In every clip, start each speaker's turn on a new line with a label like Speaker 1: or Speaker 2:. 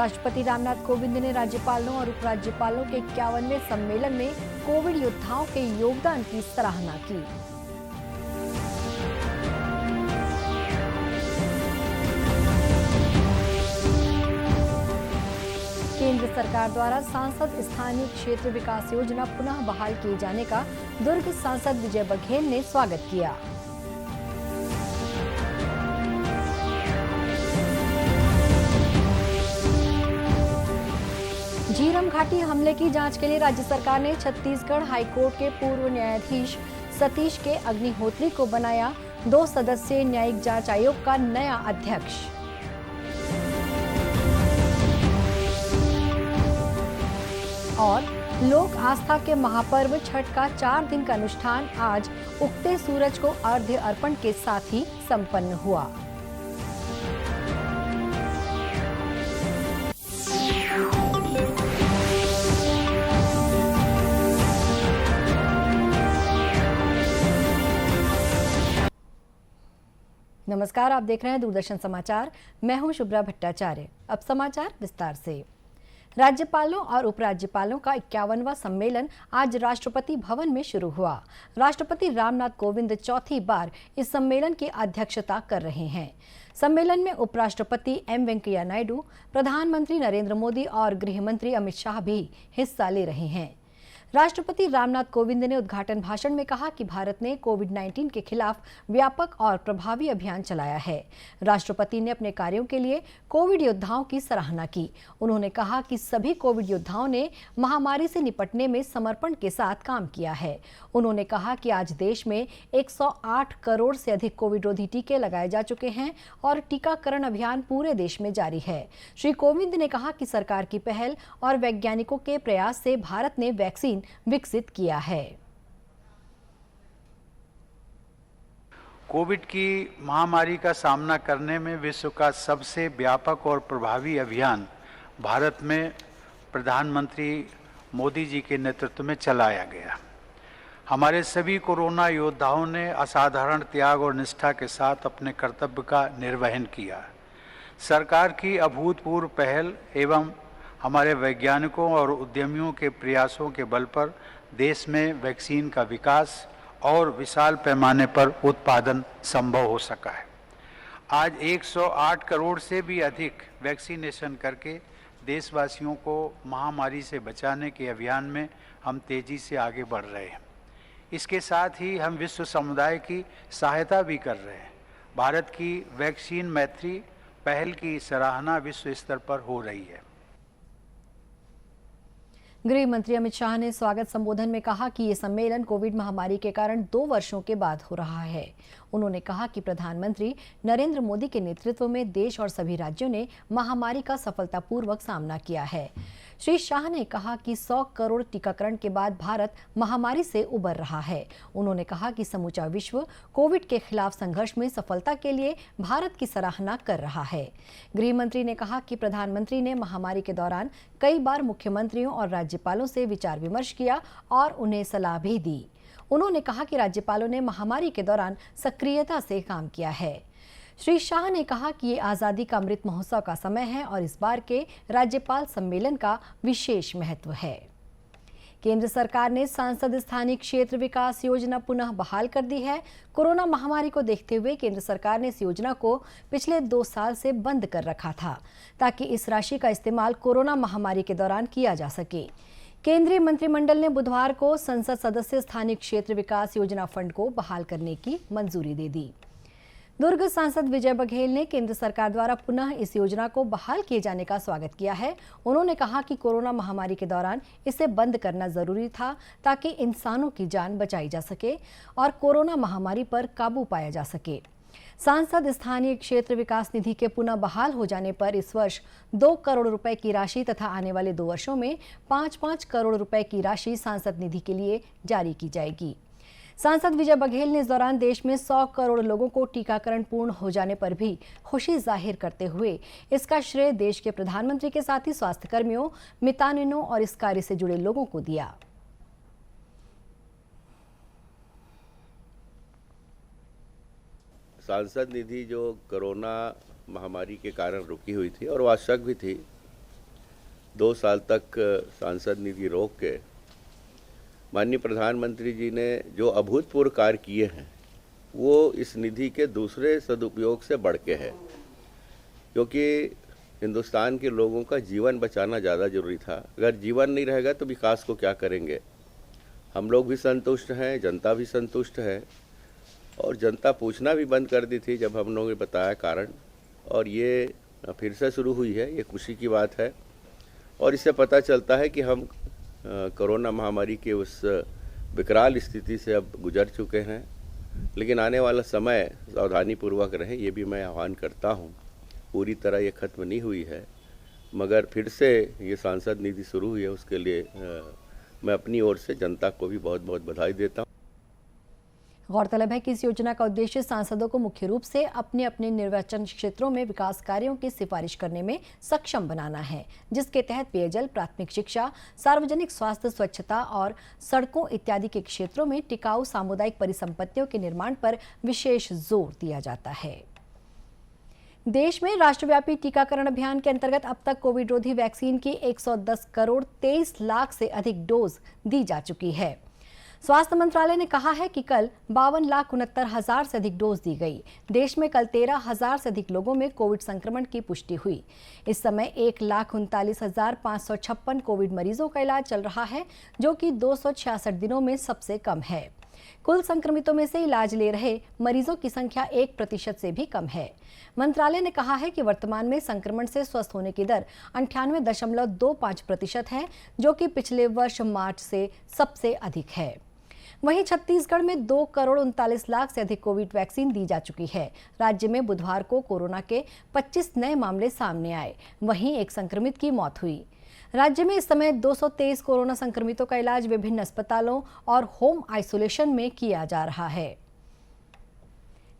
Speaker 1: राष्ट्रपति रामनाथ कोविंद ने राज्यपालों और उपराज्यपालों के 51वें सम्मेलन में कोविड योद्धाओं के योगदान की सराहना की। केंद्र सरकार द्वारा सांसद स्थानीय क्षेत्र विकास योजना पुनः बहाल किए जाने का दुर्ग सांसद विजय बघेल ने स्वागत किया। झीरम घाटी हमले की जांच के लिए राज्य सरकार ने छत्तीसगढ़ हाईकोर्ट के पूर्व न्यायाधीश सतीश के अग्निहोत्री को बनाया 2 सदस्यीय न्यायिक जांच आयोग का नया अध्यक्ष। और लोक आस्था के महापर्व छठ का 4 दिन का अनुष्ठान आज उगते सूरज को अर्घ्य अर्पण के साथ ही संपन्न हुआ। नमस्कार, आप देख रहे हैं दूरदर्शन समाचार। मैं हूं शुभ्रा भट्टाचार्य। अब समाचार विस्तार से। राज्यपालों और उपराज्यपालों का 51वां सम्मेलन आज राष्ट्रपति भवन में शुरू हुआ। राष्ट्रपति रामनाथ कोविंद चौथी बार इस सम्मेलन की अध्यक्षता कर रहे हैं। सम्मेलन में उपराष्ट्रपति एम वेंकैया नायडू, प्रधानमंत्री नरेंद्र मोदी और गृह मंत्री अमित शाह भी हिस्सा ले रहे हैं। राष्ट्रपति रामनाथ कोविंद ने उद्घाटन भाषण में कहा कि भारत ने कोविड-19 के खिलाफ व्यापक और प्रभावी अभियान चलाया है। राष्ट्रपति ने अपने कार्यों के लिए कोविड योद्धाओं की सराहना की। उन्होंने कहा कि सभी कोविड योद्धाओं ने महामारी से निपटने में समर्पण के साथ काम किया है। उन्होंने कहा कि आज देश में 108 करोड़ से अधिक कोविड रोधी टीके लगाए जा चुके हैं और टीकाकरण अभियान पूरे देश में जारी है। श्री कोविंद ने कहा कि सरकार की पहल और वैज्ञानिकों के प्रयास से भारत ने वैक्सीन विकसित किया है।
Speaker 2: कोविड की महामारी का सामना करने में विश्व का सबसे व्यापक और प्रभावी अभियान भारत में प्रधानमंत्री मोदी जी के नेतृत्व में चलाया गया। हमारे सभी कोरोना योद्धाओं ने असाधारण त्याग और निष्ठा के साथ अपने कर्तव्य का निर्वहन किया। सरकार की अभूतपूर्व पहल एवं हमारे वैज्ञानिकों और उद्यमियों के प्रयासों के बल पर देश में वैक्सीन का विकास और विशाल पैमाने पर उत्पादन संभव हो सका है। आज 108 करोड़ से भी अधिक वैक्सीनेशन करके देशवासियों को महामारी से बचाने के अभियान में हम तेजी से आगे बढ़ रहे हैं। इसके साथ ही हम विश्व समुदाय की सहायता भी कर रहे हैं। भारत की वैक्सीन मैत्री पहल की सराहना विश्व स्तर पर हो रही है।
Speaker 1: गृह मंत्री अमित शाह ने स्वागत संबोधन में कहा कि ये सम्मेलन कोविड महामारी के कारण 2 वर्षों के बाद हो रहा है। उन्होंने कहा कि प्रधानमंत्री नरेंद्र मोदी के नेतृत्व में देश और सभी राज्यों ने महामारी का सफलतापूर्वक सामना किया है। श्री शाह ने कहा कि 100 करोड़ टीकाकरण के बाद भारत महामारी से उबर रहा है। उन्होंने कहा कि समूचा विश्व कोविड के खिलाफ संघर्ष में सफलता के लिए भारत की सराहना कर रहा है। गृह मंत्री ने कहा कि प्रधानमंत्री ने महामारी के दौरान कई बार मुख्यमंत्रियों और राज्यपालों से विचार विमर्श किया और उन्हें सलाह भी दी। उन्होंने कहा कि राज्यपालों ने महामारी के दौरान सक्रियता से काम किया है। श्री शाह ने कहा कि ये आज़ादी का अमृत महोत्सव का समय है और इस बार के राज्यपाल सम्मेलन का विशेष महत्व है। केंद्र सरकार ने सांसद स्थानीय क्षेत्र विकास योजना पुनः बहाल कर दी है। कोरोना महामारी को देखते हुए केंद्र सरकार ने इस योजना को पिछले 2 साल से बंद कर रखा था ताकि इस राशि का इस्तेमाल कोरोना महामारी के दौरान किया जा सके। केंद्रीय मंत्रिमंडल ने बुधवार को संसद सदस्य स्थानीय क्षेत्र विकास योजना फंड को बहाल करने की मंजूरी दे दी। दुर्ग सांसद विजय बघेल ने केंद्र सरकार द्वारा पुनः इस योजना को बहाल किए जाने का स्वागत किया है। उन्होंने कहा कि कोरोना महामारी के दौरान इसे बंद करना जरूरी था ताकि इंसानों की जान बचाई जा सके और कोरोना महामारी पर काबू पाया जा सके। सांसद स्थानीय क्षेत्र विकास निधि के पुनः बहाल हो जाने पर इस वर्ष 2 करोड़ रुपए की राशि तथा आने वाले 2 वर्षों में 5-5 करोड़ रुपए की राशि सांसद निधि के लिए जारी की जाएगी। सांसद विजय बघेल ने इस दौरान देश में 100 करोड़ लोगों को टीकाकरण पूर्ण हो जाने पर भी खुशी जाहिर करते हुए इसका श्रेय देश के प्रधानमंत्री के साथ ही स्वास्थ्य कर्मियों, मितानिनों और इस कार्य से जुड़े लोगों को दिया।
Speaker 3: सांसद निधि जो कोरोना महामारी के कारण रुकी हुई थी और आवश्यक भी थी, 2 साल तक सांसद निधि रोक के माननीय प्रधानमंत्री जी ने जो अभूतपूर्व कार्य किए हैं वो इस निधि के दूसरे सदुपयोग से बढ़ के है, क्योंकि हिंदुस्तान के लोगों का जीवन बचाना ज़्यादा जरूरी था। अगर जीवन नहीं रहेगा तो विकास को क्या करेंगे। हम लोग भी संतुष्ट हैं, जनता भी संतुष्ट है, और जनता पूछना भी बंद कर दी थी जब हम लोगों ने बताया कारण, और ये फिर से शुरू हुई है। ये खुशी की बात है, और इससे पता चलता है कि हम कोरोना महामारी के उस विकराल स्थिति से अब गुजर चुके हैं। लेकिन आने वाला समय सावधानी पूर्वक रहे, ये भी मैं आह्वान करता हूँ। पूरी तरह ये खत्म नहीं हुई है, मगर फिर से ये सांसद निधि शुरू हुई है, उसके लिए मैं अपनी ओर से जनता को भी बहुत बहुत बधाई देता हूँ।
Speaker 1: गौरतलब है कि इस योजना का उद्देश्य सांसदों को मुख्य रूप से अपने अपने निर्वाचन क्षेत्रों में विकास कार्यों की सिफारिश करने में सक्षम बनाना है, जिसके तहत पेयजल, प्राथमिक शिक्षा, सार्वजनिक स्वास्थ्य, स्वच्छता और सड़कों इत्यादि के क्षेत्रों में टिकाऊ सामुदायिक परिसंपत्तियों के निर्माण पर विशेष जोर दिया जाता है। देश में राष्ट्रव्यापी टीकाकरण अभियान के अंतर्गत अब तक कोविड रोधी वैक्सीन की 110 करोड़ 23 लाख से अधिक डोज दी जा चुकी है। स्वास्थ्य मंत्रालय ने कहा है कि कल 52,69,000 से अधिक डोज दी गई। देश में कल 13,000 से अधिक लोगों में कोविड संक्रमण की पुष्टि हुई। इस समय 1,39,556 कोविड मरीजों का इलाज चल रहा है, जो कि 266 दिनों में सबसे कम है। कुल संक्रमितों में से इलाज ले रहे मरीजों की संख्या 1% से भी कम है। मंत्रालय ने कहा है कि वर्तमान में संक्रमण से स्वस्थ होने की दर 98.25% है, जो कि पिछले वर्ष मार्च से सबसे अधिक है। वहीं छत्तीसगढ़ में 2 करोड़ 39 लाख से अधिक कोविड वैक्सीन दी जा चुकी है। राज्य में बुधवार को कोरोना के 25 नए मामले सामने आए, वहीं एक संक्रमित की मौत हुई। राज्य में इस समय 223 कोरोना संक्रमितों का इलाज विभिन्न अस्पतालों और होम आइसोलेशन में किया जा रहा है।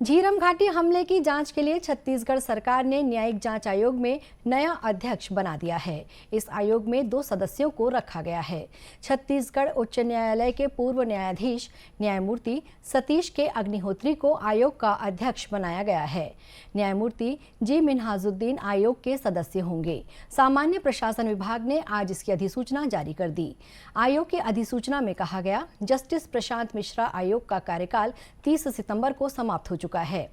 Speaker 1: झीरम घाटी हमले की जांच के लिए छत्तीसगढ़ सरकार ने न्यायिक जांच आयोग में नया अध्यक्ष बना दिया है। इस आयोग में 2 सदस्यों को रखा गया है। छत्तीसगढ़ उच्च न्यायालय के पूर्व न्यायाधीश न्यायमूर्ति सतीश के अग्निहोत्री को आयोग का अध्यक्ष बनाया गया है। न्यायमूर्ति जी मिन्हाजुद्दीन आयोग के सदस्य होंगे। सामान्य प्रशासन विभाग ने आज इसकी अधिसूचना जारी कर दी। आयोग की अधिसूचना में कहा गया, जस्टिस प्रशांत मिश्रा आयोग का कार्यकाल 30 सितंबर को समाप्त हो चुका है।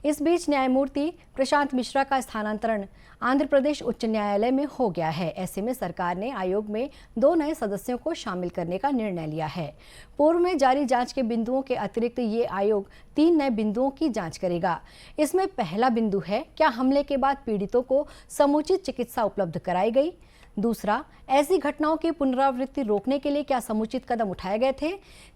Speaker 1: इस बीच न्यायमूर्ति प्रशांत मिश्रा का स्थानांतरण आंध्र प्रदेश उच्च न्यायालय में हो गया है। ऐसे में सरकार ने आयोग में 2 नए सदस्यों को शामिल करने का निर्णय लिया है। पूर्व में जारी जांच के बिंदुओं के अतिरिक्त ये आयोग 3 नए बिंदुओं की जांच करेगा। इसमें पहला बिंदु है, क्या हमले के बाद पीड़ितों को समुचित चिकित्सा उपलब्ध कराई गई। दूसरा, ऐसी घटनाओं की पुनरावृत्ति रोकने के लिए क्या समुचित कदम उठाए गए थे।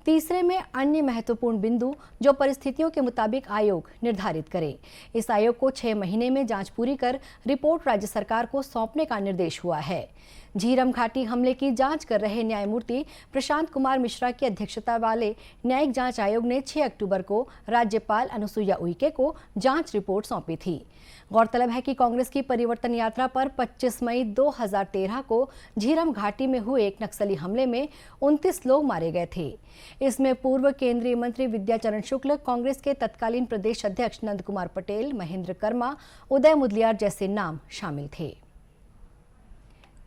Speaker 1: तीसरे में अन्य महत्वपूर्ण बिंदु जो परिस्थितियों के मुताबिक आयोग निर्धारित करे। इस आयोग को 6 महीने में जांच पूरी कर रिपोर्ट राज्य सरकार को सौंपने का निर्देश हुआ है। झीरम घाटी हमले की जांच कर रहे न्यायमूर्ति प्रशांत कुमार मिश्रा की अध्यक्षता वाले न्यायिक जांच आयोग ने 6 अक्टूबर को राज्यपाल अनुसुईया उइके को जांच रिपोर्ट सौंपी थी। गौरतलब है कि कांग्रेस की परिवर्तन यात्रा पर 25 मई 2013 को झीरम घाटी में हुए एक नक्सली हमले में 29 लोग मारे गए थे। इसमें पूर्व केंद्रीय मंत्री विद्याचरण शुक्ल, कांग्रेस के तत्कालीन प्रदेश अध्यक्ष नंद कुमार पटेल, महेंद्र कर्मा, उदय मुदलियार जैसे नाम शामिल थे।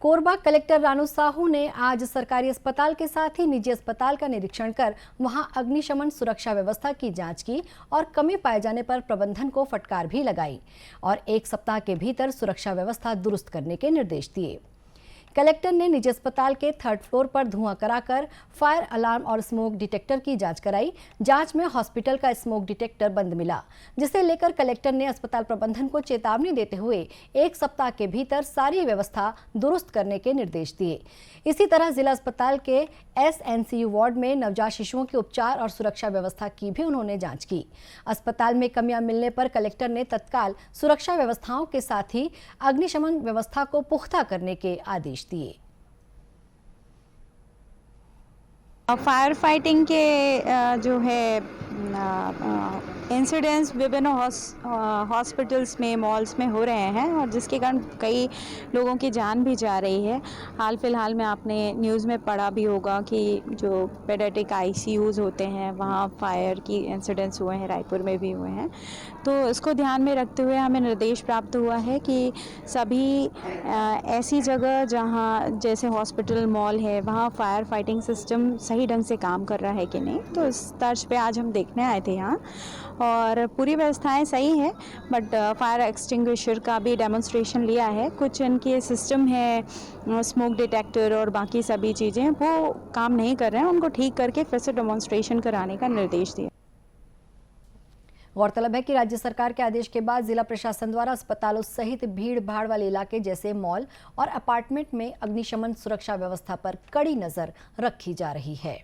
Speaker 1: कोरबा कलेक्टर रानू साहू ने आज सरकारी अस्पताल के साथ ही निजी अस्पताल का निरीक्षण कर वहां अग्निशमन सुरक्षा व्यवस्था की जांच की और कमी पाए जाने पर प्रबंधन को फटकार भी लगाई और 1 सप्ताह के भीतर सुरक्षा व्यवस्था दुरुस्त करने के निर्देश दिए। कलेक्टर ने निजी अस्पताल के 3rd फ्लोर पर धुआं कराकर फायर अलार्म और स्मोक डिटेक्टर की जांच कराई। जांच में हॉस्पिटल का स्मोक डिटेक्टर बंद मिला, जिसे लेकर कलेक्टर ने अस्पताल प्रबंधन को चेतावनी देते हुए 1 सप्ताह के भीतर सारी व्यवस्था दुरुस्त करने के निर्देश दिए। इसी तरह जिला अस्पताल के SNCU वार्ड में नवजात शिशुओं के उपचार और सुरक्षा व्यवस्था की भी उन्होंने जांच की। अस्पताल में कमियां मिलने पर कलेक्टर ने तत्काल सुरक्षा व्यवस्थाओं के साथ ही अग्निशमन व्यवस्था को पुख्ता करने के आदेश दिए।
Speaker 4: फायर फाइटिंग के जो है इंसिडेंट्स विभिन्न हॉस्पिटल्स में, मॉल्स में हो रहे हैं और जिसके कारण कई लोगों की जान भी जा रही है। हाल फिलहाल में आपने न्यूज़ में पढ़ा भी होगा कि जो पेडियाट्रिक आईसीयूज़ होते हैं वहाँ फायर की इंसिडेंट्स हुए हैं, रायपुर में भी हुए हैं। तो इसको ध्यान में रखते हुए हमें निर्देश प्राप्त हुआ है कि सभी ऐसी जगह जहाँ जैसे हॉस्पिटल, मॉल है, वहाँ फायर फाइटिंग सिस्टम सही ढंग से काम कर रहा है कि नहीं। तो इस तर्ज पे आज हम देखने आए थे यहाँ और पूरी व्यवस्थाएं सही है, बट फायर एक्सटिंग्विशर का भी डेमोन्स्ट्रेशन लिया है। कुछ इनके सिस्टम है, स्मोक डिटेक्टर और बाकी सभी चीज़ें वो काम नहीं कर रहे हैं, उनको ठीक करके फिर से डेमोन्स्ट्रेशन कराने का निर्देश दिया।
Speaker 1: गौरतलब है कि राज्य सरकार के आदेश के बाद जिला प्रशासन द्वारा अस्पतालों सहित भीड़ भाड़ वाले इलाके जैसे मॉल और अपार्टमेंट में अग्निशमन सुरक्षा व्यवस्था पर कड़ी नजर रखी जा रही है।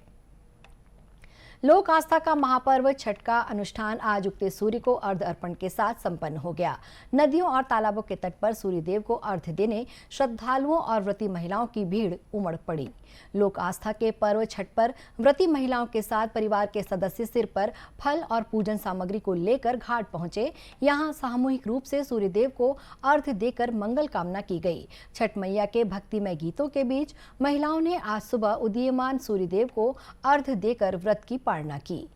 Speaker 1: लोक आस्था का महापर्व छठ का अनुष्ठान आज उगते सूर्य को अर्घ्य अर्पण के साथ संपन्न हो गया। नदियों और तालाबों के तट पर सूर्य देव को अर्घ्य देने श्रद्धालुओं और व्रती महिलाओं की भीड़ उमड़ पड़ी। लोक आस्था के पर्व छठ पर व्रती महिलाओं के साथ परिवार के सदस्य सिर पर फल और पूजन सामग्री को लेकर घाट पहुंचे। यहां सामूहिक रूप से सूर्य देव को अर्घ्य देकर मंगल कामना की गई। छठ मैया के भक्तिमय गीतों के बीच महिलाओं ने आज सुबह उदीयमान सूर्य देव को अर्घ्य देकर व्रत की पालना की।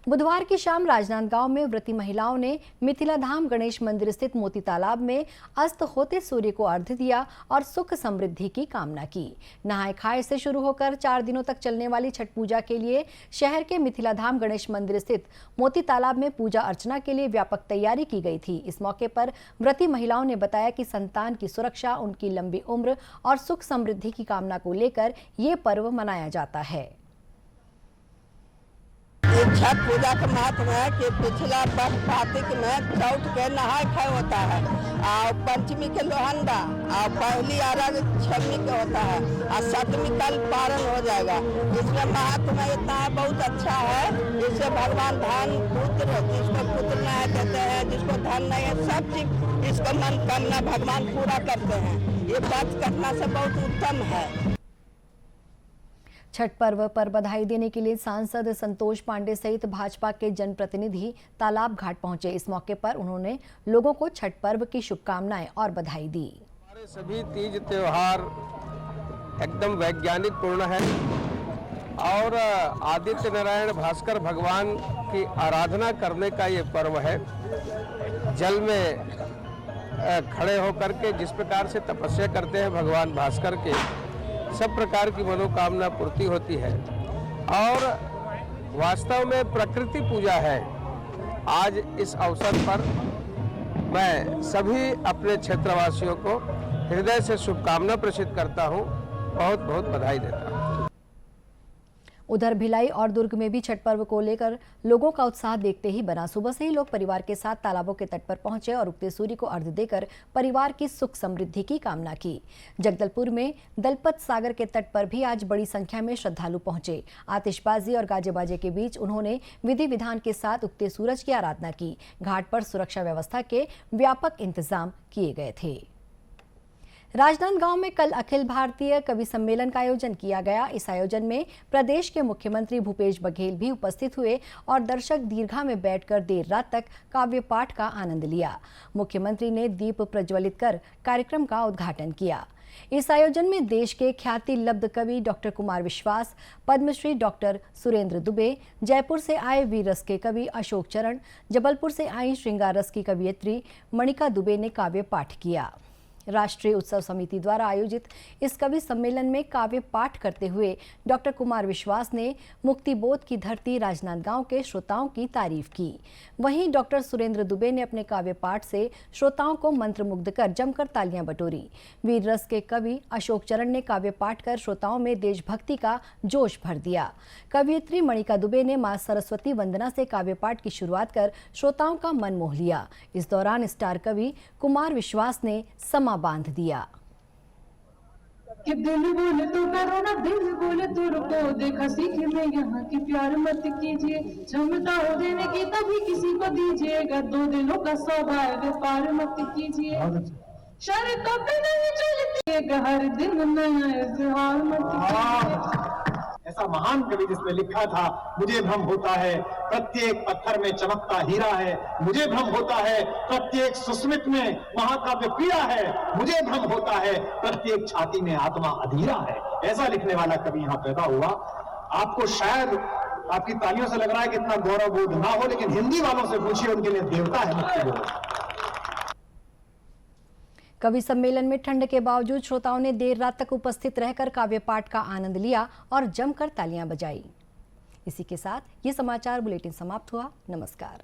Speaker 1: बुधवार की शाम राजनांदगांव में व्रती महिलाओं ने मिथिलाधाम गणेश मंदिर स्थित मोती तालाब में अस्त होते सूर्य को अर्घ्य दिया और सुख समृद्धि की कामना की। नहाय खाए से शुरू होकर 4 दिनों तक चलने वाली छठ पूजा के लिए शहर के मिथिलाधाम गणेश मंदिर स्थित मोती तालाब में पूजा अर्चना के लिए व्यापक तैयारी की गई थी। इस मौके पर व्रती महिलाओं ने बताया कि संतान की सुरक्षा, उनकी लंबी उम्र और सुख समृद्धि की कामना को लेकर ये पर्व मनाया जाता है।
Speaker 5: ये छठ पूजा का महत्व है कि पिछला वर्ष कार्तिक में चौथ के नहाय खाए होता है और पंचमी के लोहंडा और पहली अर्घ छठवीं के होता है और सप्तमी कल पारण हो जाएगा। इसमें महत्व में इतना बहुत अच्छा है। इससे भगवान धन पुत्र, जिसको पुत्र नहीं देते हैं, जिसको धन नहीं है, सब चीज इसको मन कामना भगवान पूरा करते हैं। ये बात करना से बहुत उत्तम है।
Speaker 1: छठ पर्व पर बधाई देने के लिए सांसद संतोष पांडे सहित भाजपा के जनप्रतिनिधि तालाब घाट पहुंचे। इस मौके पर उन्होंने लोगों को छठ पर्व की शुभकामनाएं और बधाई दी।
Speaker 6: हमारे सभी तीज त्योहार एकदम वैज्ञानिक पूर्ण है और आदित्य नारायण भास्कर भगवान की आराधना करने का ये पर्व है। जल में खड़े होकर के जिस प्रकार से तपस्या करते हैं भगवान भास्कर के, सब प्रकार की मनोकामना पूर्ति होती है और वास्तव में प्रकृति पूजा है। आज इस अवसर पर मैं सभी अपने क्षेत्रवासियों को हृदय से शुभकामना प्रेषित करता हूं, बहुत बहुत बधाई देता हूं।
Speaker 1: उधर भिलाई और दुर्ग में भी छठ पर्व को लेकर लोगों का उत्साह देखते ही बना। सुबह से ही लोग परिवार के साथ तालाबों के तट पर पहुंचे और उगते सूर्य को अर्घ्य देकर परिवार की सुख समृद्धि की कामना की। जगदलपुर में दलपत सागर के तट पर भी आज बड़ी संख्या में श्रद्धालु पहुंचे। आतिशबाजी और गाजे बाजे के बीच उन्होंने विधि विधान के साथ उगते सूरज की आराधना की। घाट पर सुरक्षा व्यवस्था के व्यापक इंतजाम किए गए थे। राजनांदगांव में कल अखिल भारतीय कवि सम्मेलन का आयोजन किया गया। इस आयोजन में प्रदेश के मुख्यमंत्री भूपेश बघेल भी उपस्थित हुए और दर्शक दीर्घा में बैठकर देर रात तक काव्य पाठ का आनंद लिया। मुख्यमंत्री ने दीप प्रज्वलित कर कार्यक्रम का उद्घाटन किया। इस आयोजन में देश के ख्याति लब्ध कवि डॉक्टर कुमार विश्वास, पद्मश्री डॉक्टर सुरेंद्र दुबे, जयपुर से आए वीर रस के कवि अशोक चरण, जबलपुर से आई श्रृंगार रस की कवियत्री मणिका दुबे ने काव्य पाठ किया। राष्ट्रीय उत्सव समिति द्वारा आयोजित इस कवि सम्मेलन में काव्य पाठ करते हुए डॉक्टर कुमार विश्वास ने मुक्तिबोध की धरती राजनांदगांव के श्रोताओं की तारीफ की। वहीं डॉक्टर सुरेंद्र दुबे ने अपने काव्य पाठ से श्रोताओं को मंत्रमुग्ध कर जमकर तालियां बटोरी। वीर रस के कवि अशोक चरण ने काव्य पाठ कर श्रोताओं में देशभक्ति का जोश भर दिया। कवियत्री मणिका दुबे ने मां सरस्वती वंदना से काव्य पाठ की शुरुआत कर श्रोताओं का मन मोह लिया। इस दौरान स्टार कवि कुमार विश्वास ने समा बांध दिया।
Speaker 7: कि दिल बोले तो करो ना, दिल बोले तो रुको, देखा सीखे में यहाँ की प्यार मत कीजिए, क्षमता हो देने की तभी किसी को दीजिएगा, 2 दिलों का सौभाग्य पार मत कीजिए, शर्तों पे नहीं चलती हर दिन नया इजहार मत कीजिए।
Speaker 8: ऐसा महान कवि जिसने लिखा था, मुझे भ्रम होता है प्रत्येक पत्थर में चमकता हीरा है, मुझे भ्रम होता है प्रत्येक सुस्मित में महाकाव्य पीड़ा है, मुझे भ्रम होता है प्रत्येक छाती में आत्मा अधीरा है। ऐसा लिखने वाला कवि यहाँ पैदा हुआ। आपको शायद आपकी तालियों से लग रहा है कि इतना गौरव बोध ना हो, लेकिन हिंदी वालों से पूछिए, उनके लिए देवता है मुक्ति बोध।
Speaker 1: कवि सम्मेलन में ठंड के बावजूद श्रोताओं ने देर रात तक उपस्थित रहकर काव्य पाठ का आनंद लिया और जमकर तालियां बजाई। इसी के साथ ये समाचार बुलेटिन समाप्त हुआ। नमस्कार।